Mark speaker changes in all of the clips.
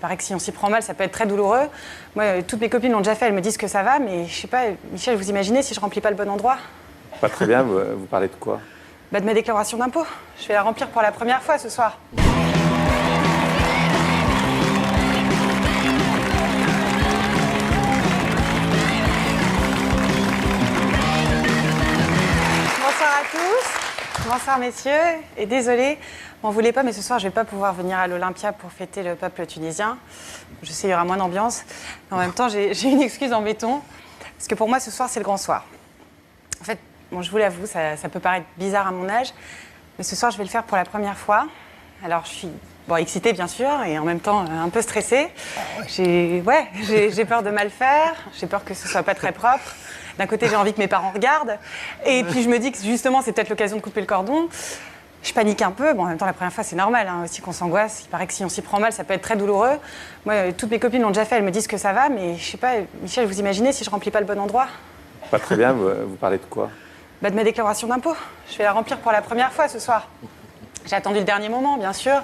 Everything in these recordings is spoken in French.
Speaker 1: paraît que si on s'y prend mal, ça peut être très douloureux. Moi, toutes mes copines l'ont déjà fait, elles me disent que ça va, mais je sais pas, Michel, vous imaginez si je remplis pas le bon endroit?
Speaker 2: Pas très bien, vous parlez de quoi?
Speaker 1: Bah, de ma déclaration d'impôt. Je vais la remplir pour la première fois ce soir. Bonsoir à tous. Bonsoir messieurs. Et désolé, m'en voulez pas, mais ce soir je vais pas pouvoir venir à l'Olympia pour fêter le peuple tunisien. Je sais, il y aura moins d'ambiance. Mais en même temps, j'ai une excuse en béton. Parce que pour moi, ce soir, c'est le grand soir. En fait, bon, je vous l'avoue, ça peut paraître bizarre à mon âge, mais ce soir, je vais le faire pour la première fois. Alors, je suis excitée, bien sûr, et en même temps, un peu stressée. J'ai peur de mal faire, j'ai peur que ce soit pas très propre. D'un côté, j'ai envie que mes parents regardent, et puis je me dis que justement, c'est peut-être l'occasion de couper le cordon. Je panique un peu. Bon, en même temps, la première fois, c'est normal aussi qu'on s'angoisse. Il paraît que si on s'y prend mal, ça peut être très douloureux. Moi, toutes mes copines l'ont déjà fait, elles me disent que ça va, mais je sais pas, Michel, vous imaginez si je remplis pas le bon endroit?
Speaker 2: Pas très bien, vous parlez de quoi?
Speaker 1: Bah, de ma déclaration d'impôt. Je vais la remplir pour la première fois ce soir. J'ai attendu le dernier moment, bien sûr.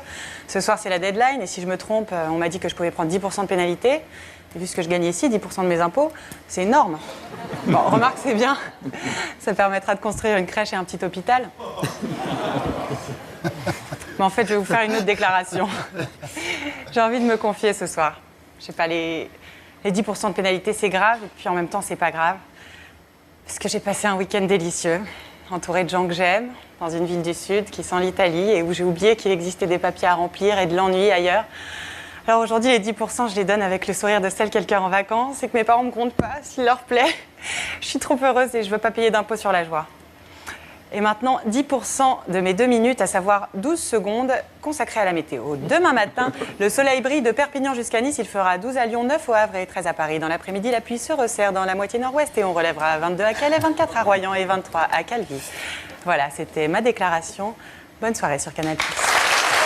Speaker 1: Ce soir, c'est la deadline, et si je me trompe, on m'a dit que je pouvais prendre 10% de pénalité. Et vu ce que je gagnais ici, 10% de mes impôts, c'est énorme. Bon, remarque, c'est bien. Ça permettra de construire une crèche et un petit hôpital. Mais en fait, je vais vous faire une autre déclaration. J'ai envie de me confier ce soir. Je sais pas, les 10% de pénalité, c'est grave, et puis en même temps, c'est pas grave. Parce que j'ai passé un week-end délicieux, entouré de gens que j'aime, dans une ville du Sud qui sent l'Italie, et où j'ai oublié qu'il existait des papiers à remplir et de l'ennui ailleurs. Alors aujourd'hui, les 10%, je les donne avec le sourire de celle quelqu'un en vacances, et que mes parents me comptent pas, s'il leur plaît. Je suis trop heureuse et je veux pas payer d'impôt sur la joie. Et maintenant, 10% de mes 2 minutes, à savoir 12 secondes, consacrées à la météo. Demain matin, le soleil brille de Perpignan jusqu'à Nice. Il fera 12 à Lyon, 9 au Havre et 13 à Paris. Dans l'après-midi, la pluie se resserre dans la moitié nord-ouest et on relèvera 22 à Calais, 24 à Royan et 23 à Calvi. Voilà, c'était ma déclaration. Bonne soirée sur Canal+.